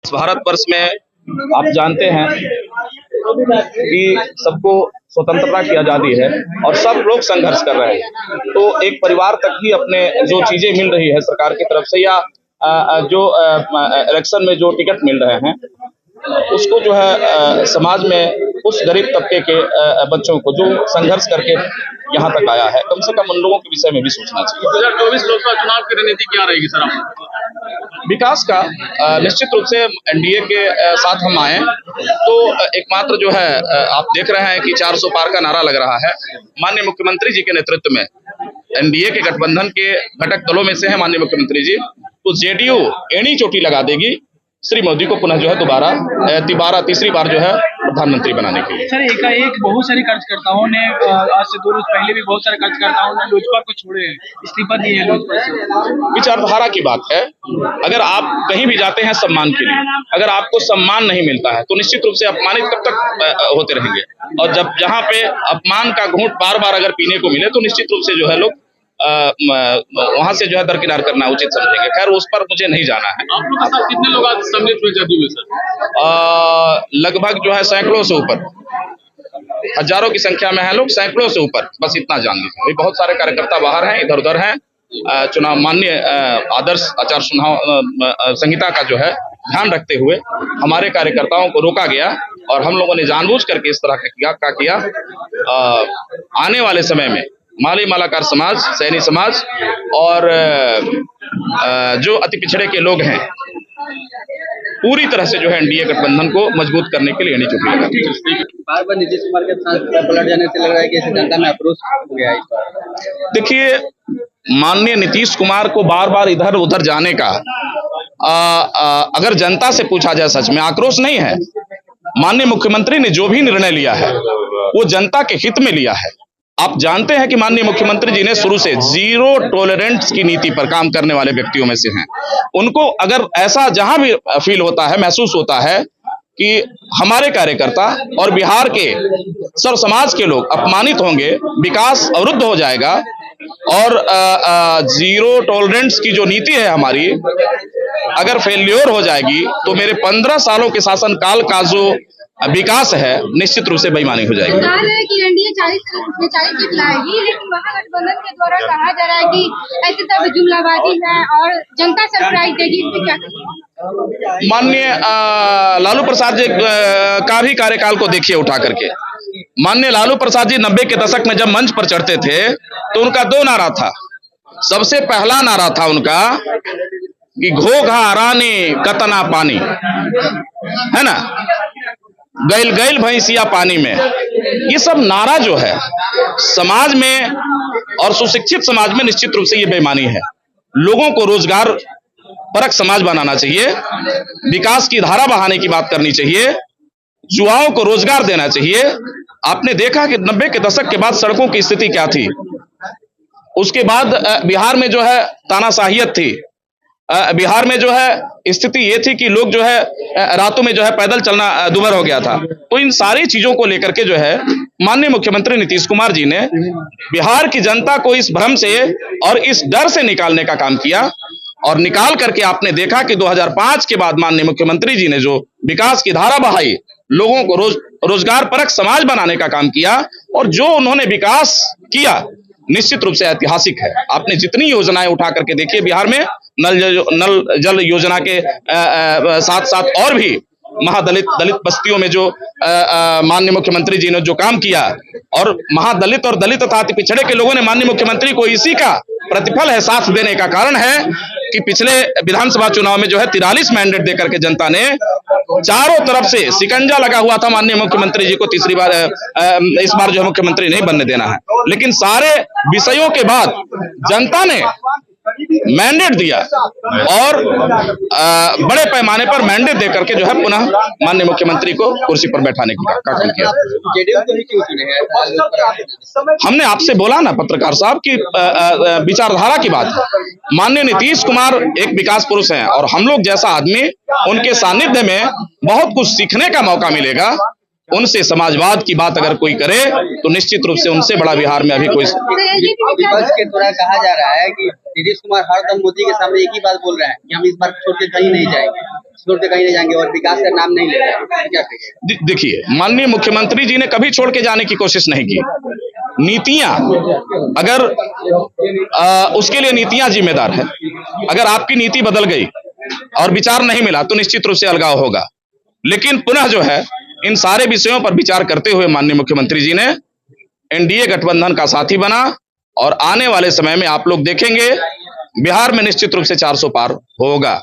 भारतवर्ष में आप जानते हैं कि सबको स्वतंत्रता की आजादी है और सब लोग संघर्ष कर रहे हैं। तो एक परिवार तक ही अपने जो चीजें मिल रही है सरकार की तरफ से या जो इलेक्शन में जो टिकट मिल रहे हैं उसको जो है समाज में उस गरीब तबके के बच्चों को जो संघर्ष करके यहाँ तक आया है, कम से कम उन लोगों के विषय में भी सोचना चाहिए। 2024 लोकसभा चुनाव की रणनीति क्या रहेगी सर आपकी? विकास का निश्चित रूप से एनडीए के साथ हम आए तो एकमात्र जो है आप देख रहे हैं कि 400 पार का नारा लग रहा है। माननीय मुख्यमंत्री जी के नेतृत्व में एनडीए के गठबंधन के घटक दलों में से है माननीय मुख्यमंत्री जी, तो जेडीयू एड़ी चोटी लगा देगी श्री मोदी को पुनः जो है दोबारा तीसरी बार जो है प्रधानमंत्री बनाने के लिए। सर एकाएक बहुत सारे कार्यकर्ताओं ने आज से 2 रोज पहले भी बहुत सारे कार्यकर्ताओं ने लोजपा को छोड़े, इस्तीफा दिए हैं लोजपा से। विचारधारा की बात है। अगर आप कहीं भी जाते हैं सम्मान के लिए, अगर आपको सम्मान नहीं मिलता है तो निश्चित रूप से अपमानित कब तक होते रहेंगे, और जब जहाँ पे अपमान का घूंट बार बार अगर पीने को मिले तो निश्चित रूप से जो है लोग वहां से जो है दरकिनार करना उचित समझेंगे। खैर उस पर मुझे नहीं जाना है। आप लोग के साथ कितने लोग आज सम्मिलित हुए जदयू में सर? लगभग जो है सैकड़ों से ऊपर, हजारों की संख्या में है लोग, सैकड़ों से ऊपर, बस इतना जान लीजिए। बहुत सारे कार्यकर्ता बाहर हैं, इधर उधर हैं। चुनाव माननीय आदर्श आचार संहिता का जो है ध्यान रखते हुए हमारे कार्यकर्ताओं को रोका गया और हम लोगों ने जानबूझ करके इस तरह का किया। आने वाले समय में माली मालाकार समाज, सैनी समाज और जो अति पिछड़े के लोग हैं पूरी तरह से जो है एनडीए गठबंधन को मजबूत करने के लिए एड़ी चोटी लगा। बार-बार नीतीश कुमार के साथ पलट जाने से लग रहा है कि जनता में आक्रोश हो गया है। देखिए, माननीय नीतीश कुमार को बार बार इधर उधर जाने का अगर जनता से पूछा जाए सच में आक्रोश नहीं है। माननीय मुख्यमंत्री ने जो भी निर्णय लिया है वो जनता के हित में लिया है। आप जानते हैं कि माननीय मुख्यमंत्री जी ने शुरू से जीरो टॉलरेंस की नीति पर काम करने वाले व्यक्तियों में से हैं। उनको अगर ऐसा जहां भी फील होता है, महसूस होता है कि हमारे कार्यकर्ता और बिहार के सर्व समाज के लोग अपमानित होंगे, विकास अवरुद्ध हो जाएगा और जीरो टॉलरेंस की जो नीति है हमारी अगर फेल्योर हो जाएगी तो मेरे 15 सालों के शासन काल का जो विकास है निश्चित रूप से बेईमानी हो जाएगी। कहा है कि एनडीए 40 सीट लाएगी, लेकिन महागठबंधन के द्वारा कहा जा रहा है कि ऐसे सब जुमलाबाजी है और जनता सरप्राइज देगी, इस पे क्या? माननीय लालू प्रसाद जी का भी कार्यकाल को देखिए उठा करके। माननीय लालू प्रसाद जी 90 के दशक में जब मंच पर चढ़ते थे तो उनका 2 नारा था। सबसे पहला नारा था उनका कि घोघा रानी कतना पानी, है ना, गैल गैल भैंसिया पानी में। ये सब नारा जो है समाज में और सुशिक्षित समाज में निश्चित रूप से ये बेईमानी है। लोगों को रोजगार परक समाज बनाना चाहिए, विकास की धारा बहाने की बात करनी चाहिए, युवाओं को रोजगार देना चाहिए। आपने देखा कि 90 के दशक के बाद सड़कों की स्थिति क्या थी, उसके बाद बिहार में जो है तानाशाहियत थी, बिहार में जो है स्थिति ये थी कि लोग जो है रातों में जो है पैदल चलना दूभर हो गया था। तो इन सारी चीजों को लेकर के जो है माननीय मुख्यमंत्री नीतीश कुमार जी ने बिहार की जनता को इस भ्रम से और इस डर से निकालने का काम किया और निकाल करके आपने देखा कि 2005 के बाद माननीय मुख्यमंत्री जी ने जो विकास की धारा बहाई, लोगों को रोजगार परक समाज बनाने का काम किया और जो उन्होंने विकास किया निश्चित रूप से ऐतिहासिक है। आपने जितनी योजनाएं उठा करके देखिए बिहार में, नल जल योजना के साथ साथ और भी महादलित दलित बस्तियों में जो माननीय मुख्यमंत्री जी ने जो काम किया और महादलित और दलित तथा अति पिछड़े के लोगों ने माननीय मुख्यमंत्री को इसी का प्रतिफल है साथ देने का कारण है कि पिछले विधानसभा चुनाव में जो है 43 मैंडेट देकर के जनता ने चारों तरफ से शिकंजा लगा हुआ था माननीय मुख्यमंत्री जी को तीसरी बार इस बार जो है मुख्यमंत्री नहीं बनने देना है, लेकिन सारे विषयों के बाद जनता ने मैंडेट दिया और बड़े पैमाने पर मैंडेट देकर के जो है पुनः माननीय मुख्यमंत्री को कुर्सी पर बैठाने की काम किया। हमने आपसे बोला ना पत्रकार साहब की विचारधारा की बात है। माननीय नीतीश कुमार एक विकास पुरुष हैं और हम लोग जैसा आदमी उनके सानिध्य में बहुत कुछ सीखने का मौका मिलेगा। उनसे समाजवाद की बात अगर कोई करे तो निश्चित रूप से उनसे बड़ा बिहार में अभी कोई। विपक्ष के द्वारा कहा जा रहा है कि नीतीश कुमार हरदम मोदी के सामने एक ही बात बोल रहे हैं कि हम इस बार छोड़ के कहीं नहीं जाएंगे, छोड़ के कहीं नहीं जाएंगे और विकास का नाम नहीं ले रहे हैं। क्या कहिए? देखिए, माननीय मुख्यमंत्री जी ने कभी छोड़ के जाने की कोशिश नहीं की। नीतियां अगर उसके लिए नीतियां जिम्मेदार है। अगर आपकी नीति बदल गई और विचार नहीं मिला तो निश्चित रूप से अलगाव होगा। लेकिन पुनः जो है इन सारे विषयों पर विचार करते हुए माननीय मुख्यमंत्री जी ने एनडीए गठबंधन का साथी बना और आने वाले समय में आप लोग देखेंगे बिहार में निश्चित रूप से 400 पार होगा।